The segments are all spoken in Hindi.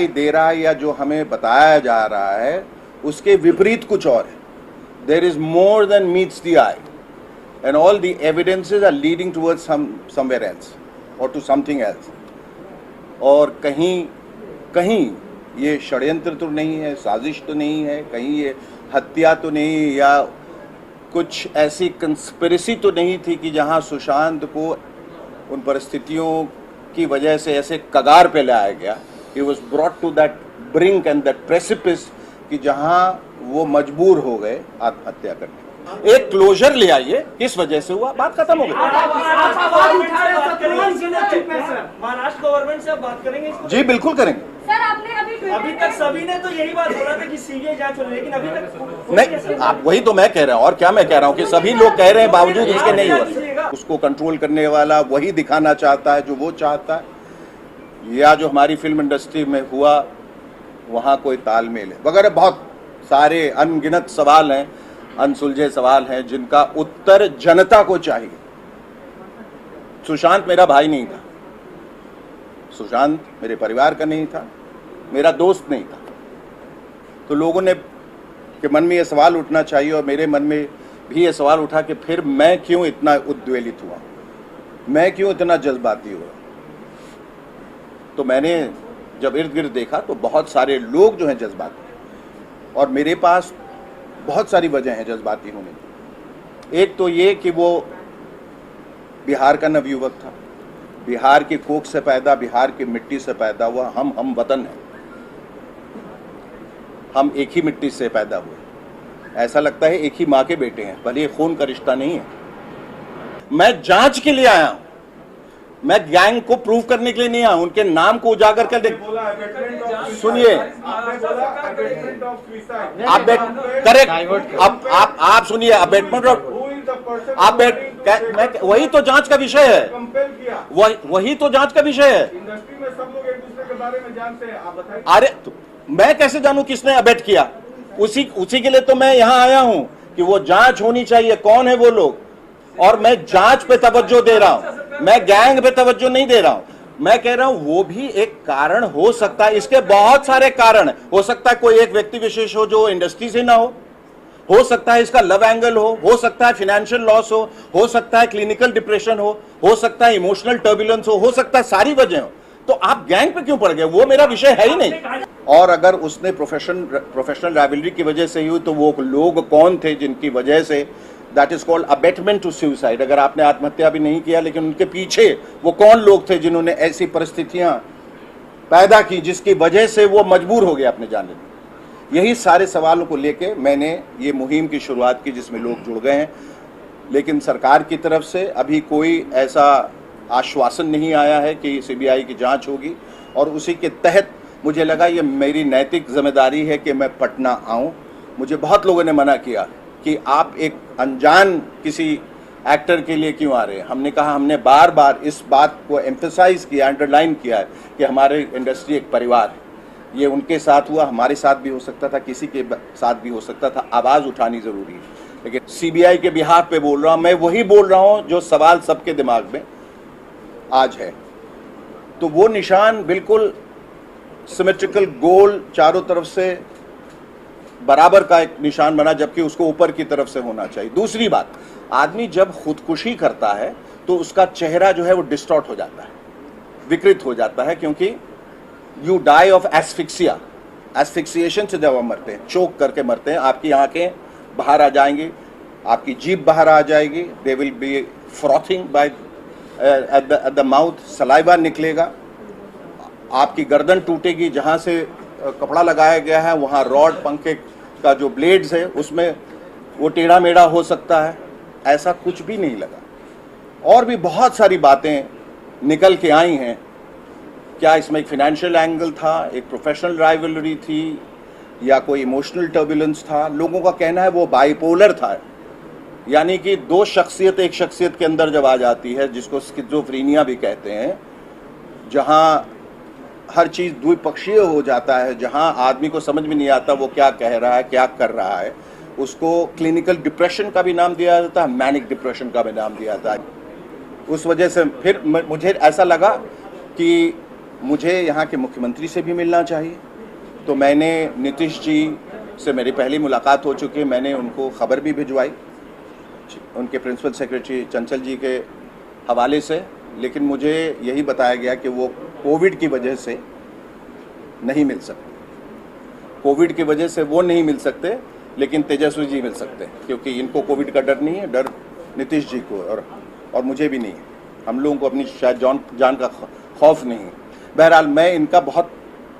दे रहा है या जो हमें बताया जा रहा है उसके विपरीत कुछ और है. There is more than meets the eye, and all the evidences are leading towards somewhere else or to something else. और कहीं ये षड्यंत्र तो नहीं है, साजिश तो नहीं है, कहीं ये हत्या तो नहीं, या कुछ ऐसी कंस्पिरेसी तो नहीं थी कि जहां सुशांत को उन परिस्थितियों की वजह से ऐसे कगार पे लाया गया. He was brought to that brink and that precipice कि जहां वो मजबूर हो गए आत्महत्या करने. एक क्लोजर ले आइए, किस वजह से हुआ, बात खत्म हो गई. महाराष्ट्र गवर्नमेंट से आप बात करेंगे इसको? जी बिल्कुल करेंगे. सर आपने अभी तक सभी ने तो यही बात बोला था कि सीबीआई जांच हो रही है, लेकिन अभी तक नहीं. आप वही तो मैं कह रहा हूँ, और क्या मैं कह रहा हूँ कि सभी लोग कह रहे हैं बावजूद इसके नहीं हो रहा. उसको कंट्रोल करने वाला वही दिखाना चाहता है जो वो चाहता है, या जो हमारी फिल्म इंडस्ट्री में हुआ वहाँ कोई तालमेल है वगैरह. बहुत सारे अनगिनत सवाल हैं, अनसुलझे सवाल हैं जिनका उत्तर जनता को चाहिए. सुशांत मेरा भाई नहीं था, सुशांत मेरे परिवार का नहीं था, मेरा दोस्त नहीं था. तो लोगों ने के मन में ये सवाल उठना चाहिए, और मेरे मन में भी ये सवाल उठा कि फिर मैं क्यों इतना उद्वेलित हुआ, मैं क्यों इतना जज्बाती हुआ. तो मैंने जब इर्द गिर्द देखा तो बहुत सारे लोग जो हैं जज्बाती, और मेरे पास बहुत सारी वजह हैं जज्बाती होने की. एक तो ये कि वो बिहार का नवयुवक था, बिहार की कोख से पैदा, बिहार की मिट्टी से पैदा हुआ. हम वतन हैं, हम एक ही मिट्टी से पैदा हुए. ऐसा लगता है एक ही माँ के बेटे हैं, भले खून का रिश्ता नहीं है. मैं जांच के लिए आया हूं, मैं गैंग को प्रूव करने के लिए नहीं आया, उनके नाम को उजागर कर दे. सुनिए, आप करेक्ट, आप सुनिए, अबेटमेंट ऑफ वही तो जांच का विषय है, वही तो जांच का विषय है. अरे मैं कैसे जानूं किसने अबेट किया? उसी के लिए तो मैं यहां आया हूं कि वो जांच होनी चाहिए, कौन है वो लोग. और मैं जांच पे तवज्जो दे रहा हूं, मैं गैंग पे तवज्जो नहीं दे रहा हूं. मैं कह रहा हूं वो भी एक कारण हो सकता है. इसके बहुत सारे कारण हो सकता है. कोई एक व्यक्ति विशेष हो इंडस्ट्री से ना हो सकता है इसका लव एंगल हो सकता है फाइनेंशियल लॉस हो सकता है क्लिनिकल डिप्रेशन हो सकता है इमोशनल टर्बुलेंस हो सकता है सारी वजह हो. तो आप गैंग पे क्यों पड़ गए? वो मेरा विषय है ही नहीं. और अगर उसने प्रोफेशनल राइवलरी की वजह से ही हुई तो वो लोग कौन थे जिनकी वजह से, that is called abetment to suicide. अगर आपने आत्महत्या भी नहीं किया, लेकिन उनके पीछे वो कौन लोग थे जिन्होंने ऐसी परिस्थितियां पैदा की जिसकी वजह से वो मजबूर हो गए अपने जाने में. यही सारे सवालों को लेके मैंने ये मुहिम की शुरुआत की जिसमें लोग जुड़ गए हैं. लेकिन सरकार की तरफ से अभी कोई ऐसा आश्वासन नहीं आया है कि सीबीआई की जांच होगी, और उसी के तहत मुझे लगा ये मेरी नैतिक जिम्मेदारी है कि मैं पटना आऊं. मुझे बहुत लोगों ने मना किया कि आप एक अनजान किसी एक्टर के लिए क्यों आ रहे हैं. हमने कहा, हमने बार बार इस बात को एम्फेसाइज किया, अंडरलाइन किया है कि हमारे इंडस्ट्री एक परिवार है. ये उनके साथ हुआ, हमारे साथ भी हो सकता था, किसी के साथ भी हो सकता था. आवाज़ उठानी ज़रूरी है. लेकिन सीबीआई के बिहाफ पे बोल रहा हूँ, मैं वही बोल रहा हूँ जो सवाल सबके दिमाग में आज है. तो वो निशान बिल्कुल सिमेट्रिकल गोल चारों तरफ से बराबर का एक निशान बना, जबकि उसको ऊपर की तरफ से होना चाहिए. दूसरी बात, आदमी जब खुदकुशी करता है तो उसका चेहरा जो है वो डिस्टॉर्ट हो जाता है, विकृत हो जाता है, क्योंकि यू डाई ऑफ एस्फिक्सिया. एस्फिक्सिएशन से जब हम मरते हैं, चोक करके मरते हैं, आपकी आंखें बाहर आ जाएंगी, आपकी जीभ बाहर आ जाएगी, they will be frothing by at the mouth, saliva निकलेगा, आपकी गर्दन टूटेगी, जहाँ से कपड़ा लगाया गया है वहाँ रॉड, पंखे का जो ब्लेड्स है उसमें वो टेढ़ा मेढ़ा हो सकता है. ऐसा कुछ भी नहीं लगा. और भी बहुत सारी बातें निकल के आई हैं. क्या इसमें एक फाइनेंशियल एंगल था, एक प्रोफेशनल राइवलरी थी, या कोई इमोशनल टर्बुलेंस था? लोगों का कहना है वो बाइपोलर था, यानी कि दो शख्सियत एक शख्सियत के अंदर जब आ जाती है, जिसको स्किज़ोफ्रेनिया भी कहते हैं, जहाँ हर चीज़ द्विपक्षीय हो जाता है, जहां आदमी को समझ में नहीं आता वो क्या कह रहा है, क्या कर रहा है. उसको क्लिनिकल डिप्रेशन का भी नाम दिया जाता है, मैनिक डिप्रेशन का भी नाम दिया जाता है. उस वजह से फिर मुझे ऐसा लगा कि मुझे यहाँ के मुख्यमंत्री से भी मिलना चाहिए। तो मैंने नीतीश जी से मेरी पहली मुलाकात हो चुकी है, मैंने उनको खबर भी भिजवाई उनके प्रिंसिपल सेक्रेटरी चंचल जी के हवाले से, लेकिन मुझे यही बताया गया कि वो कोविड की वजह से नहीं मिल सकते। कोविड की वजह से वो नहीं मिल सकते, लेकिन तेजस्वी जी मिल सकते हैं, क्योंकि इनको कोविड का डर नहीं है, डर नीतीश जी को और मुझे भी नहीं है। हम लोगों को अपनी शायद जान का खौफ नहीं है। बहरहाल मैं इनका बहुत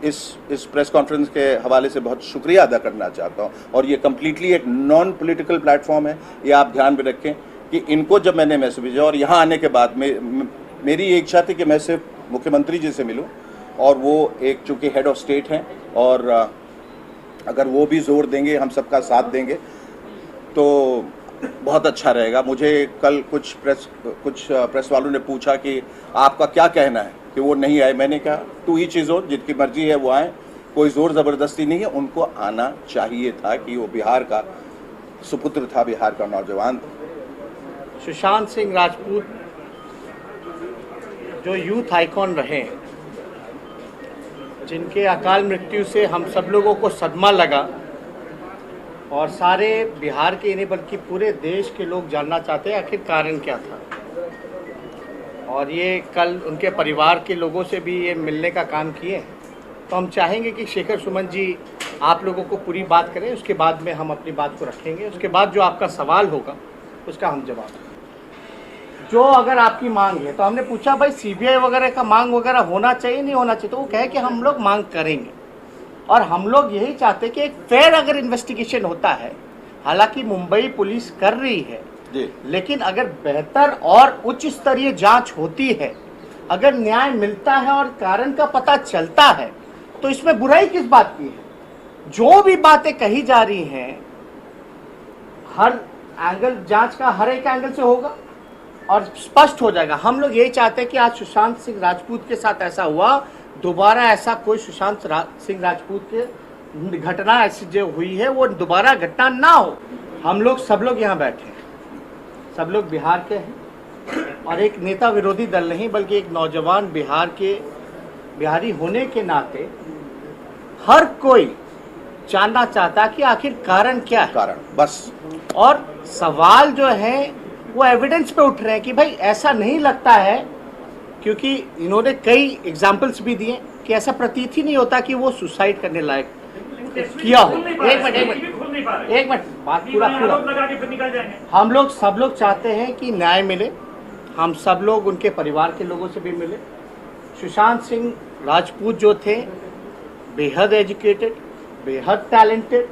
इस प्रेस कॉन्फ्रेंस के हवाले से बहुत शुक्रिया अदा करना चाहता हूँ, और ये कम्प्लीटली एक नॉन पॉलिटिकल प्लेटफॉर्म है, ये आप ध्यान में रखें कि इनको जब मैंने मैसेज भेजा और यहाँ आने के बाद मेरी ये इच्छा थी कि मैं सिर्फ मुख्यमंत्री जी से मिलूँ, और वो एक चूँकि हेड ऑफ स्टेट हैं, और अगर वो भी जोर देंगे, हम सबका साथ देंगे तो बहुत अच्छा रहेगा। मुझे कल कुछ प्रेस वालों ने पूछा कि आपका क्या कहना है कि वो नहीं आए। मैंने कहा टू ईच इज ओन, जिनकी मर्जी है वो आए, कोई जोर ज़बरदस्ती नहीं है। उनको आना चाहिए था कि वो बिहार का सुपुत्र था, बिहार का नौजवान था। सुशांत सिंह राजपूत जो यूथ आइकॉन रहे, जिनके अकाल मृत्यु से हम सब लोगों को सदमा लगा, और सारे बिहार के नहीं बल्कि पूरे देश के लोग जानना चाहते हैं आखिर कारण क्या था। और ये कल उनके परिवार के लोगों से भी ये मिलने का काम किए, तो हम चाहेंगे कि शेखर सुमन जी आप लोगों को पूरी बात करें, उसके बाद में हम अपनी बात को रखेंगे। उसके बाद जो आपका सवाल होगा उसका हम जवाब, जो अगर आपकी मांग है, तो हमने पूछा भाई सीबीआई वगैरह का मांग वगैरह होना चाहिए नहीं होना चाहिए, तो वो कहे कि हम लोग मांग करेंगे, और हम लोग यही चाहते हैं कि एक फेयर अगर इन्वेस्टिगेशन होता है, हालांकि मुंबई पुलिस कर रही है जी, लेकिन अगर बेहतर और उच्च स्तरीय जांच होती है, अगर न्याय मिलता है और कारण का पता चलता है, तो इसमें बुराई किस बात की है। जो भी बातें कही जा रही हैं, हर एंगल जांच का हर एक एंगल से होगा और स्पष्ट हो जाएगा। हम लोग यही चाहते हैं कि आज सुशांत सिंह राजपूत के साथ ऐसा हुआ, दोबारा ऐसा कोई सुशांत सिंह राजपूत के घटना ऐसी जो हुई है वो दोबारा घटना ना हो। हम लोग सब लोग यहाँ बैठे हैं, सब लोग बिहार के हैं, और एक नेता विरोधी दल नहीं बल्कि एक नौजवान बिहारी होने के नाते हर कोई जानना चाहता कि आखिर कारण क्या है, कारण बस। और सवाल जो है वो एविडेंस पे उठ रहे हैं कि भाई ऐसा नहीं लगता है, क्योंकि इन्होंने कई एग्जाम्पल्स भी दिए कि ऐसा प्रतीत ही नहीं होता कि वो सुसाइड करने लायक किया हो। एक मिनट बात पूरा हम लोग सब लोग चाहते हैं कि न्याय मिले, हम सब लोग उनके परिवार के लोगों से भी मिले। सुशांत सिंह राजपूत जो थे बेहद एजुकेटेड, बेहद टैलेंटेड,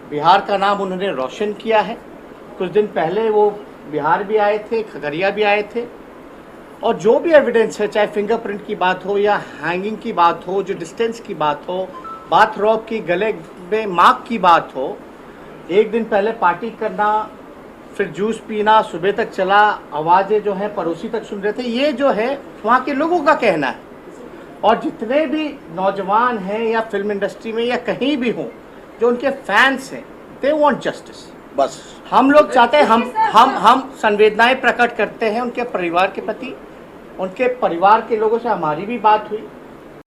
बिहार का नाम उन्होंने रोशन किया है। कुछ दिन पहले वो बिहार भी आए थे, खगड़िया भी आए थे, और जो भी एविडेंस है, चाहे फिंगरप्रिंट की बात हो या हैंगिंग की बात हो, जो डिस्टेंस की बात हो, बाथ रॉब की, गले में मार्क की बात हो, एक दिन पहले पार्टी करना, फिर जूस पीना, सुबह तक चला, आवाज़ें जो हैं पड़ोसी तक सुन रहे थे, ये जो है वहाँ के लोगों का कहना है। और जितने भी नौजवान हैं या फिल्म इंडस्ट्री में या कहीं भी हों जो उनके फैंस हैं, दे वांट जस्टिस। बस हम लोग चाहते हैं, हम संवेदनाएं प्रकट करते हैं उनके परिवार के प्रति। उनके परिवार के लोगों से हमारी भी बात हुई,